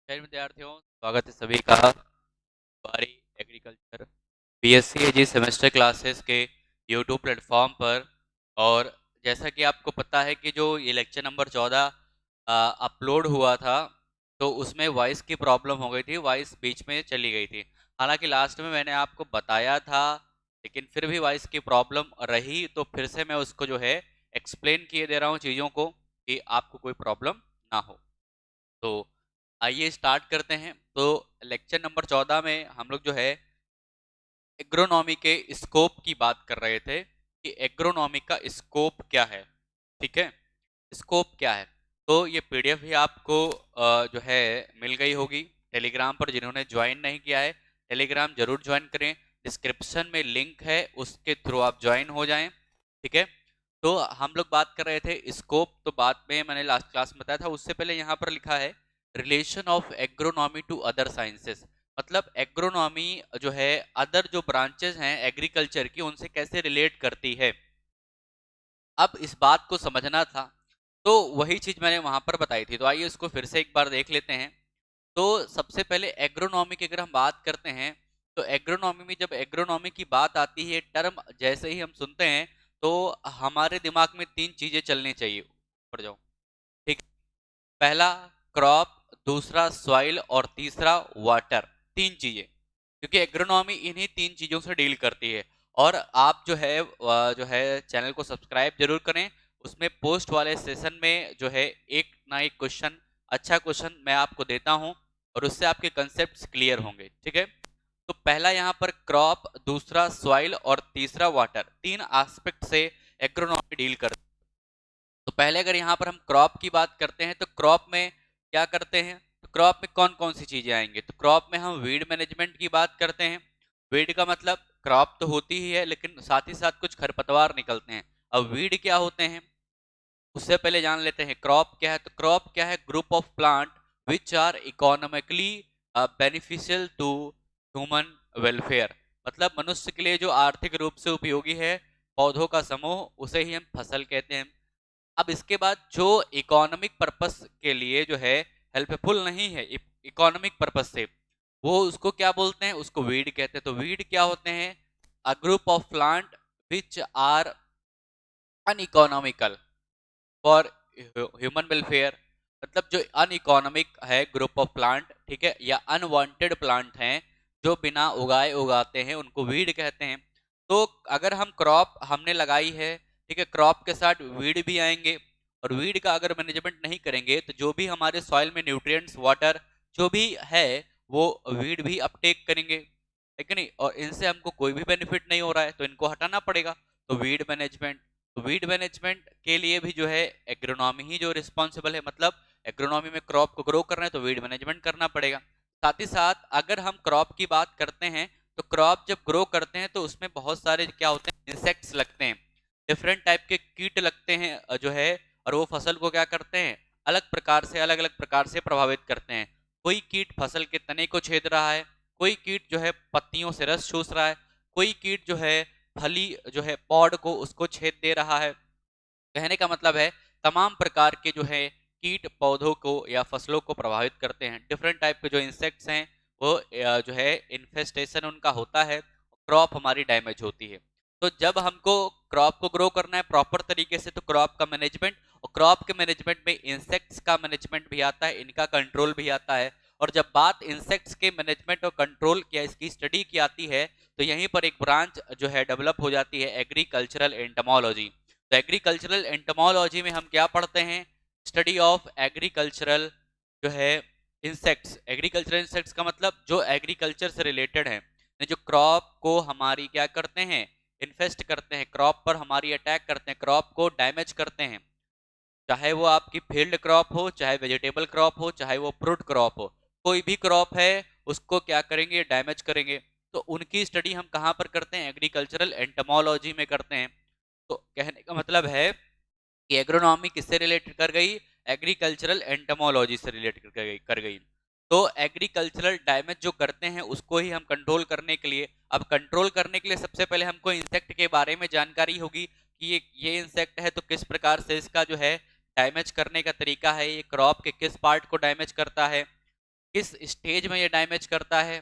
नमस्कार विद्यार्थियों, स्वागत है सभी का हमारी एग्रीकल्चर बीएससी एजी सेमेस्टर क्लासेस के यूट्यूब प्लेटफॉर्म पर। और जैसा कि आपको पता है कि जो ये लेक्चर नंबर 14 अपलोड हुआ था, तो उसमें वॉइस की प्रॉब्लम हो गई थी, वॉइस बीच में चली गई थी। हालांकि लास्ट में मैंने आपको बताया था, लेकिन फिर भी वॉइस की प्रॉब्लम रही, तो फिर से मैं उसको जो है एक्सप्लेन किए दे रहा हूँ चीज़ों को, कि आपको कोई प्रॉब्लम ना हो। तो आइए स्टार्ट करते हैं। तो लेक्चर नंबर 14 में हम लोग जो है एग्रोनॉमी के स्कोप की बात कर रहे थे कि एग्रोनॉमी का स्कोप क्या है। ठीक है, स्कोप क्या है। तो ये पीडीएफ भी आपको जो है मिल गई होगी टेलीग्राम पर। जिन्होंने ज्वाइन नहीं किया है, टेलीग्राम जरूर ज्वाइन करें, डिस्क्रिप्शन में लिंक है, उसके थ्रू आप ज्वाइन हो जाएं। ठीक है, तो हम लोग बात कर रहे थे स्कोप, तो बाद में मैंने लास्ट क्लास में बताया था। उससे पहले यहाँ पर लिखा है relation of agronomy to other sciences, मतलब एग्रोनॉमी जो है अदर जो ब्रांचेस हैं एग्रीकल्चर की, उनसे कैसे रिलेट करती है। अब इस बात को समझना था, तो वही चीज मैंने वहां पर बताई थी। तो आइए इसको फिर से एक बार देख लेते हैं। तो सबसे पहले एग्रोनॉमी की अगर हम बात करते हैं, तो एग्रोनॉमी में जब एग्रोनॉमी की बात आती है, टर्म जैसे ही हम सुनते हैं, तो हमारे दिमाग में तीन चीजें चलनी चाहिए। ऊपर जाओ। ठीक, पहला क्रॉप, दूसरा सॉइल और तीसरा वाटर। तीन चीजें, क्योंकि एग्रोनॉमी इन्हीं तीन चीजों से डील करती है। और आप जो है चैनल को सब्सक्राइब जरूर करें। उसमें पोस्ट वाले सेशन में जो है एक ना एक क्वेश्चन, अच्छा क्वेश्चन मैं आपको देता हूं, और उससे आपके कंसेप्ट क्लियर होंगे। ठीक है, तो पहला यहाँ पर क्रॉप, दूसरा सॉइल और तीसरा वाटर, तीन एस्पेक्ट से एग्रोनॉमी डील करती है। तो पहले अगर यहाँ पर हम क्रॉप की बात करते हैं, तो क्रॉप में क्या करते हैं, तो क्रॉप में कौन कौन सी चीजें आएंगे। तो क्रॉप में हम वीड मैनेजमेंट की बात करते हैं। वीड का मतलब क्रॉप तो होती ही है, लेकिन साथ ही साथ कुछ खरपतवार निकलते हैं। अब वीड क्या होते हैं, उससे पहले जान लेते हैं क्रॉप क्या है। तो क्रॉप क्या है, group of plant which are economically beneficial to human welfare, मतलब मनुष्य के लिए जो आर्थिक रूप से उपयोगी है पौधों का समूह, उसे ही हम फसल कहते हैं। अब इसके बाद जो इकोनॉमिक पर्पस के लिए जो है हेल्पफुल नहीं है इकोनॉमिक पर्पस से, वो उसको क्या बोलते हैं, उसको वीड कहते हैं। तो वीड क्या होते हैं, a group of plant which are uneconomical for human welfare, मतलब जो अनइकोनॉमिक है ग्रुप ऑफ प्लांट, ठीक है, या अनवांटेड प्लांट हैं जो बिना उगाए उगाते हैं, उनको वीड कहते हैं। तो अगर हम क्रॉप हमने लगाई है, ठीक है, क्रॉप के साथ वीड भी आएंगे, और वीड का अगर मैनेजमेंट नहीं करेंगे, तो जो भी हमारे सॉइल में न्यूट्रिएंट्स, वाटर जो भी है, वो वीड भी अपटेक करेंगे, है कि नहीं। और इनसे हमको कोई भी बेनिफिट नहीं हो रहा है, तो इनको हटाना पड़ेगा। तो वीड मैनेजमेंट, तो वीड मैनेजमेंट के लिए भी जो है एग्रोनॉमी ही जो रिस्पॉन्सिबल है, मतलब एग्रोनॉमी में क्रॉप को ग्रो करना है तो वीड मैनेजमेंट करना पड़ेगा। साथ ही साथ अगर हम क्रॉप की बात करते हैं, तो क्रॉप जब ग्रो करते हैं तो उसमें बहुत सारे क्या होते हैं, इंसेक्ट्स लगते हैं, डिफरेंट टाइप के कीट लगते हैं जो है, और वो फसल को क्या करते हैं, अलग प्रकार से अलग अलग प्रकार से प्रभावित करते हैं। कोई कीट फसल के तने को छेद रहा है, कोई कीट जो है पत्तियों से रस चूस रहा है, कोई कीट जो है फली जो है पॉड को उसको छेद दे रहा है। कहने का मतलब है तमाम प्रकार के जो है कीट पौधों को या फसलों को प्रभावित करते हैं। डिफरेंट टाइप के जो इंसेक्ट्स हैं, वो जो है इन्फेस्टेशन उनका होता है, क्रॉप हमारी डैमेज होती है। तो जब हमको क्रॉप को ग्रो करना है प्रॉपर तरीके से, तो क्रॉप का मैनेजमेंट, और क्रॉप के मैनेजमेंट में इंसेक्ट्स का मैनेजमेंट भी आता है, इनका कंट्रोल भी आता है। और जब बात इंसेक्ट्स के मैनेजमेंट और कंट्रोल की, इसकी स्टडी की आती है, तो यहीं पर एक ब्रांच जो है डेवलप हो जाती है, एग्रीकल्चरल एंटमोलॉजी। तो एग्रीकल्चरल एंटमोलॉजी में हम क्या पढ़ते हैं, स्टडी ऑफ एग्रीकल्चरल जो है इंसेक्ट्स। एग्रीकल्चरल इंसेक्ट्स का मतलब जो एग्रीकल्चर से रिलेटेड है, जो क्रॉप को हमारी क्या करते हैं, इन्फेस्ट करते हैं, क्रॉप पर हमारी अटैक करते हैं, क्रॉप को डैमेज करते हैं। चाहे वो आपकी फील्ड क्रॉप हो, चाहे वेजिटेबल क्रॉप हो, चाहे वो फ्रूट क्रॉप हो, कोई भी क्रॉप है उसको क्या करेंगे, डैमेज करेंगे। तो उनकी स्टडी हम कहाँ पर करते हैं, एग्रीकल्चरल एंटमोलॉजी में करते हैं। तो कहने का मतलब है कि एग्रोनॉमी किससे रिलेटेड कर गई, एग्रीकल्चरल एंटमोलॉजी से रिलेटेड कर गई। तो एग्रीकल्चरल डैमेज जो करते हैं उसको ही हम कंट्रोल करने के लिए, अब कंट्रोल करने के लिए सबसे पहले हमको इंसेक्ट के बारे में जानकारी होगी कि ये इंसेक्ट है, तो किस प्रकार से इसका जो है डैमेज करने का तरीका है, ये क्रॉप के किस पार्ट को डैमेज करता है, किस स्टेज में ये डैमेज करता है,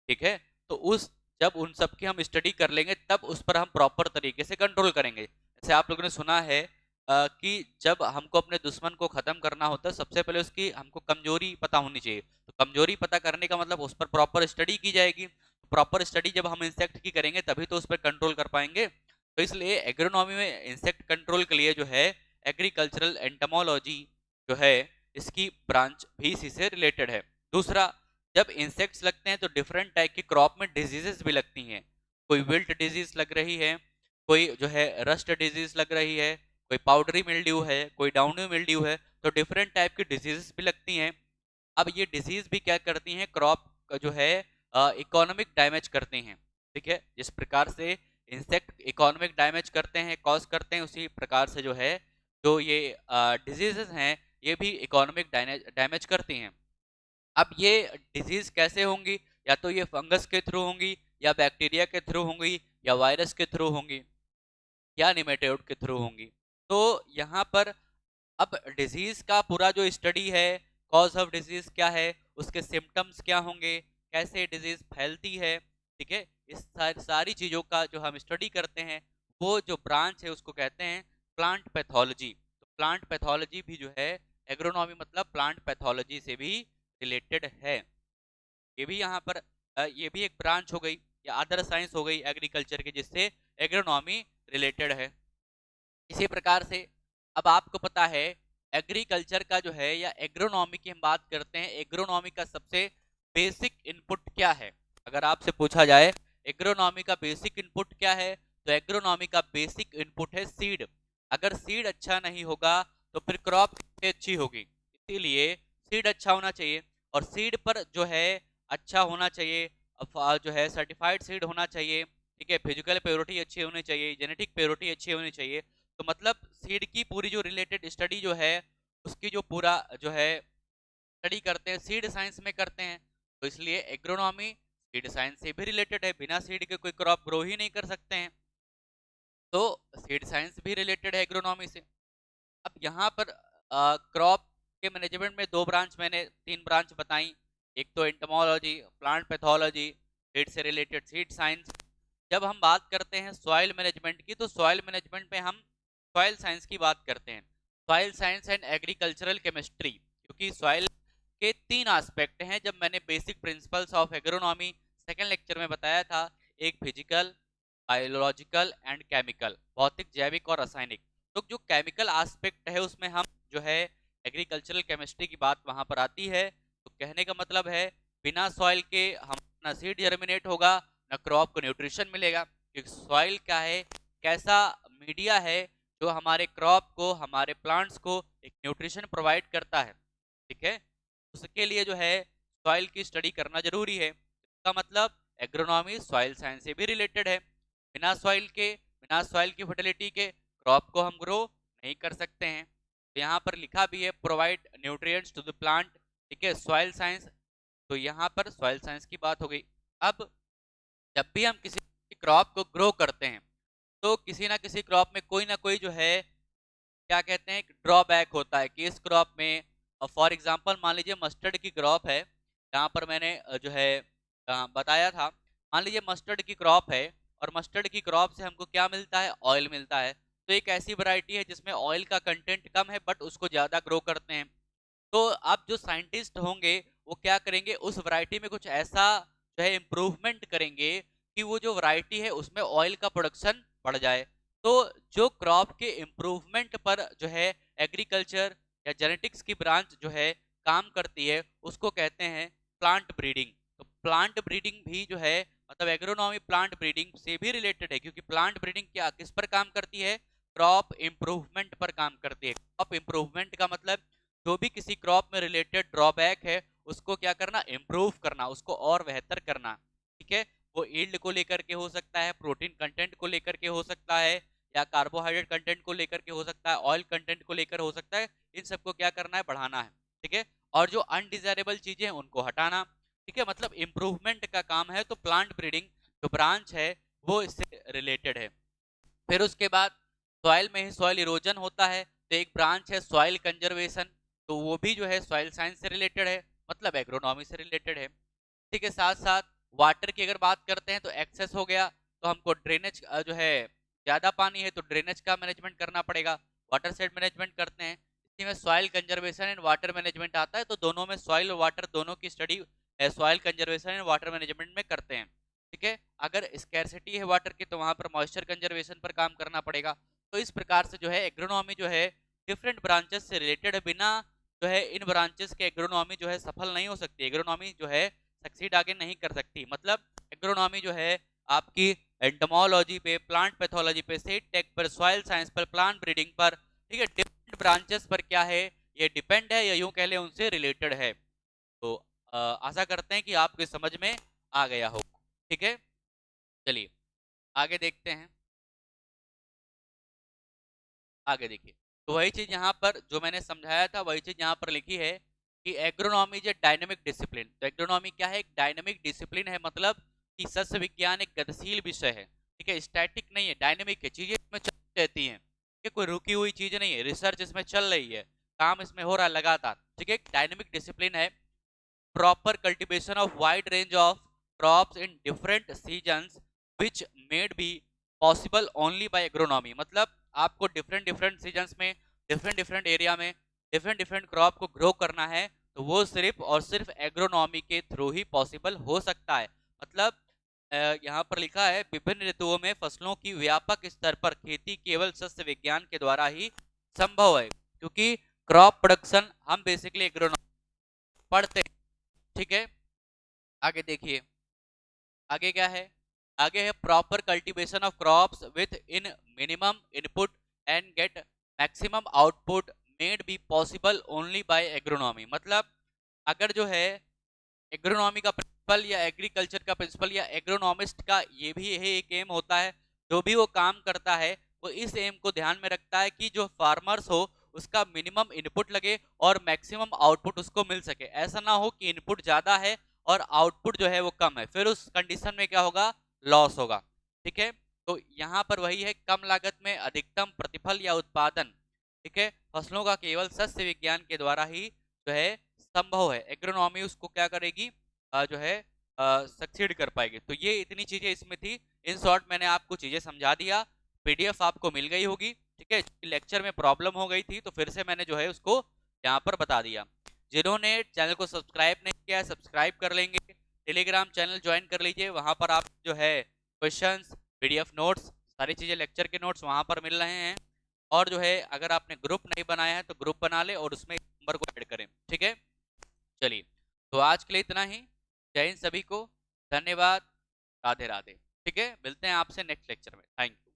ठीक है। तो उस जब उन सब की हम स्टडी कर लेंगे तब उस पर हम प्रॉपर तरीके से कंट्रोल करेंगे। जैसे आप लोगों ने सुना है कि जब हमको अपने दुश्मन को खत्म करना होता है सबसे पहले उसकी हमको कमजोरी पता होनी चाहिए। तो कमजोरी पता करने का मतलब उस पर प्रॉपर स्टडी की जाएगी। प्रॉपर स्टडी जब हम इंसेक्ट की करेंगे तभी तो उस पर कंट्रोल कर पाएंगे। तो इसलिए एग्रोनॉमी में इंसेक्ट कंट्रोल के लिए जो है एग्रीकल्चरल एंटमोलॉजी जो है इसकी ब्रांच भी इसी से रिलेटेड है। दूसरा, जब इंसेक्ट्स लगते हैं तो डिफरेंट टाइप की क्रॉप में डिजीजेस भी लगती हैं। कोई विल्ट डिजीज लग रही है, कोई जो है रस्ट डिजीज लग रही है, कोई पाउडरी मिल्ड्यू है, कोई डाउनी मिल्ड्यू है। तो डिफरेंट टाइप की डिजीजेस भी लगती हैं। अब ये डिजीज भी क्या करती हैं, क्रॉप का जो है इकोनॉमिक डैमेज करती हैं। ठीक है, जिस प्रकार से इंसेक्ट इकोनॉमिक डैमेज करते हैं, कॉज करते हैं, उसी प्रकार से जो है जो ये डिजीजेस हैं ये भी इकोनॉमिक डैमेज करती हैं। अब ये डिजीज कैसे होंगी, या तो ये फंगस के थ्रू होंगी, या बैक्टीरिया के थ्रू होंगी, या वायरस के थ्रू होंगी, या निमेटोड के थ्रू होंगी। तो यहाँ पर अब डिजीज का पूरा जो स्टडी है, कॉज ऑफ डिजीज क्या है, उसके सिम्टम्स क्या होंगे, कैसे डिजीज फैलती है, ठीक है, इस सारी चीजों का जो हम स्टडी करते हैं वो जो ब्रांच है उसको कहते हैं प्लांट पैथोलॉजी। तो प्लांट पैथोलॉजी भी जो है एग्रोनॉमी मतलब प्लांट पैथोलॉजी से भी रिलेटेड है। ये भी यहाँ पर ये भी एक ब्रांच हो गई या अदर साइंस हो गई एग्रीकल्चर की जिससे एग्रोनॉमी रिलेटेड है। इसी प्रकार से अब आपको पता है एग्रीकल्चर का जो है या एग्रोनॉमी की हम बात करते हैं, एग्रोनॉमी का सबसे बेसिक इनपुट क्या है। अगर आपसे पूछा जाए एग्रोनॉमी का बेसिक इनपुट क्या है, तो एग्रोनॉमी का बेसिक इनपुट है सीड। अगर सीड अच्छा नहीं होगा तो फिर क्रॉप कैसे अच्छी होगी, इसीलिए सीड अच्छा होना चाहिए। और सीड पर जो है अच्छा होना चाहिए, जो है सर्टिफाइड सीड होना चाहिए, ठीक है, फिजिकल प्योरिटी अच्छी होनी चाहिए, जेनेटिक प्योरिटी अच्छी होनी चाहिए। तो मतलब सीड की पूरी जो रिलेटेड स्टडी जो है उसकी जो पूरा जो है स्टडी करते हैं सीड साइंस में करते हैं। तो इसलिए एग्रोनॉमी सीड साइंस से भी रिलेटेड है, बिना सीड के कोई क्रॉप ग्रो ही नहीं कर सकते हैं। तो सीड साइंस भी रिलेटेड है एग्रोनॉमी से। अब यहाँ पर क्रॉप के मैनेजमेंट में दो ब्रांच, मैंने तीन ब्रांच बताई। एक तो एंटोमोलॉजी, प्लांट पैथोलॉजी, सीड से रिलेटेड सीड साइंस। जब हम बात करते हैं सॉइल मैनेजमेंट की, तो सॉइल मैनेजमेंट में हम सॉइल साइंस की बात करते हैं, soil science and agricultural chemistry. क्योंकि सॉइल के तीन एस्पेक्ट हैं, जब मैंने basic principles of agronomy second lecture में बताया था, एक फिजिकल, बायोलॉजिकल एंड केमिकल, भौतिक, जैविक और रासायनिक। तो जो केमिकल एस्पेक्ट है उसमें हम जो है एग्रीकल्चरल केमिस्ट्री की बात वहां पर आती है। तो कहने का मतलब है बिना सॉइल के हम ना सीड जर्मिनेट होगा ना क्रॉप को न्यूट्रिशन मिलेगा। क्योंकि सॉइल क्या है, कैसा मीडिया है जो हमारे क्रॉप को, हमारे प्लांट्स को एक न्यूट्रिशन प्रोवाइड करता है, ठीक है। उसके लिए जो है सॉइल की स्टडी करना जरूरी है। इसका मतलब एग्रोनॉमी सॉइल साइंस से भी रिलेटेड है। बिना सॉइल की फर्टिलिटी के क्रॉप को हम ग्रो नहीं कर सकते हैं। तो यहाँ पर लिखा भी है provide nutrients to the plant, ठीक है, सॉइल साइंस। तो यहाँ पर सॉइल साइंस की बात हो गई। अब जब भी हम किसी क्रॉप को ग्रो करते हैं तो किसी ना किसी क्रॉप में कोई ना कोई जो है क्या कहते हैं ड्रॉबैक होता है कि इस क्रॉप में, फॉर एग्जांपल मान लीजिए मस्टर्ड की क्रॉप है, जहाँ पर मैंने जो है बताया था, मान लीजिए मस्टर्ड की क्रॉप है और मस्टर्ड की क्रॉप से हमको क्या मिलता है, ऑयल मिलता है। तो एक ऐसी वैरायटी है जिसमें ऑयल का कंटेंट कम है बट उसको ज़्यादा ग्रो करते हैं। तो अब जो साइंटिस्ट होंगे वो क्या करेंगे, उस वैरायटी में कुछ ऐसा जो है इम्प्रूवमेंट करेंगे कि वो जो वैरायटी है उसमें ऑयल का प्रोडक्शन बढ़ जाए। तो जो क्रॉप के इम्प्रूवमेंट पर जो है एग्रीकल्चर या जेनेटिक्स की ब्रांच जो है काम करती है उसको कहते हैं प्लांट ब्रीडिंग। तो प्लांट ब्रीडिंग भी जो है मतलब एग्रोनॉमी प्लांट ब्रीडिंग से भी रिलेटेड है, क्योंकि प्लांट ब्रीडिंग क्या किस पर काम करती है, क्रॉप इम्प्रूवमेंट पर काम करती है। क्रॉप इम्प्रूवमेंट का मतलब जो भी किसी क्रॉप में रिलेटेड ड्रॉबैक है उसको क्या करना, इम्प्रूव करना, उसको और बेहतर करना, ठीक है। वो ईल्ड को लेकर के हो सकता है, प्रोटीन कंटेंट को लेकर के हो सकता है, या कार्बोहाइड्रेट कंटेंट को लेकर के हो सकता है, ऑयल कंटेंट को लेकर हो सकता है। इन सबको क्या करना है, बढ़ाना है, ठीक है। और जो अनडिजायरेबल चीजें हैं उनको हटाना, ठीक है, मतलब इम्प्रूवमेंट का काम है। तो प्लांट ब्रीडिंग जो ब्रांच है वो इससे रिलेटेड है। फिर उसके बाद सॉइल में ही सॉइल इरोजन होता है, तो एक ब्रांच है सॉइल कंजर्वेशन, तो वो भी जो है सॉइल साइंस से रिलेटेड है। मतलब एग्रोनॉमी से रिलेटेड है। इसी के साथ साथ वाटर की अगर बात करते हैं तो एक्सेस हो गया, तो हमको ड्रेनेज जो है ज़्यादा पानी है तो ड्रेनेज का मैनेजमेंट करना पड़ेगा, वाटर सेट मैनेजमेंट करते हैं। इसी में soil conservation and water management आता है, तो दोनों में सॉइल और वाटर दोनों की study soil conservation and water management में करते हैं। ठीक है, अगर स्कैरसिटी है वाटर की तो वहां पर मॉइस्चर कंजर्वेशन पर काम करना पड़ेगा। तो इस प्रकार से जो है एग्रोनॉमी जो है डिफरेंट ब्रांचेस से रिलेटेड है, बिना जो है इन ब्रांचेस के एग्रोनॉमी जो है सफल नहीं हो सकती, एग्रोनॉमी जो है सक्सीड आगे नहीं कर सकती। मतलब एग्रोनॉमी जो है आपकी एंटोमोलॉजी पे, प्लांट पैथोलॉजी पे, सीड टेक पर, सॉइल साइंस पर, प्लांट ब्रीडिंग पर, ठीक है, डिफरेंट ब्रांचेस पर क्या है ये डिपेंड है, या यूं कह लें उनसे रिलेटेड है। तो आशा करते हैं कि आपके समझ में आ गया हो। ठीक है, चलिए आगे देखते हैं। आगे देखिए, तो वही चीज यहाँ पर जो मैंने समझाया था वही चीज यहाँ पर लिखी है कि agronomy is a dynamic discipline. तो एग्रोनॉमी क्या है? एक डायनेमिक डिसिप्लिन है, मतलब कि सस्य विज्ञान एक गतिशील विषय है। ठीक है, स्टैटिक नहीं है, डायनेमिक है, चीजें इसमें चलती रहती हैं, ये कोई रुकी हुई चीज नहीं है, रिसर्च इसमें चल रही है, काम इसमें हो रहा है लगातार। ठीक है, डायनेमिक डिसिप्लिन है। proper cultivation of wide range of crops in different seasons which made be possible only by agronomy। मतलब आपको डिफरेंट डिफरेंट सीजन्स में, डिफरेंट डिफरेंट एरिया में डिफरेंट डिफरेंट क्रॉप को ग्रो करना है तो वो सिर्फ और सिर्फ एग्रोनॉमी के थ्रू ही पॉसिबल हो सकता है। मतलब यहाँ पर लिखा है विभिन्न ऋतुओं में फसलों की व्यापक स्तर पर खेती केवल सस्य विज्ञान के द्वारा ही संभव है, क्योंकि क्रॉप प्रोडक्शन हम बेसिकली एग्रोनॉमी पढ़ते हैं। ठीक है, आगे देखिए, आगे क्या है? आगे है proper cultivation of crops with in minimum input and get maximum output made be possible only by agronomy. मतलब अगर जो है एग्रोनॉमी का प्रिंसिपल या एग्रीकल्चर का प्रिंसिपल या एग्रोनॉमिस्ट का ये भी यही एक एम होता है, जो भी वो काम करता है वो इस एम को ध्यान में रखता है कि जो फार्मर्स हो उसका मिनिमम इनपुट लगे और मैक्सिमम आउटपुट उसको मिल सके। ऐसा ना हो कि इनपुट ज्यादा है और आउटपुट जो है वो कम है, फिर उस कंडीशन में क्या होगा? लॉस होगा। ठीक है, तो यहाँ पर वही है, कम लागत में अधिकतम प्रतिफल या उत्पादन। ठीक है, फसलों का केवल सस्य विज्ञान के द्वारा ही जो है संभव है, एग्रोनॉमी उसको क्या करेगी? जो है सक्सीड कर पाएगी। तो ये इतनी चीजें इसमें थी। इन शॉर्ट मैंने आपको चीजें समझा दिया, पीडीएफ आपको मिल गई होगी। ठीक है, लेक्चर में प्रॉब्लम हो गई थी तो फिर से मैंने जो है उसको यहाँ पर बता दिया। जिन्होंने चैनल को सब्सक्राइब नहीं किया है सब्सक्राइब कर लेंगे, टेलीग्राम चैनल ज्वाइन कर लीजिए, वहां पर आप जो है क्वेश्चंस, पीडीएफ नोट्स, सारी चीजें लेक्चर के नोट्स वहां पर मिल रहे हैं। और जो है अगर आपने ग्रुप नहीं बनाया है तो ग्रुप बना ले और उसमें नंबर को ऐड करें। ठीक है, चलिए तो आज के लिए इतना ही। जय हिंद सभी को, धन्यवाद, राधे राधे। ठीक है, मिलते हैं आपसे नेक्स्ट लेक्चर में। Thank you.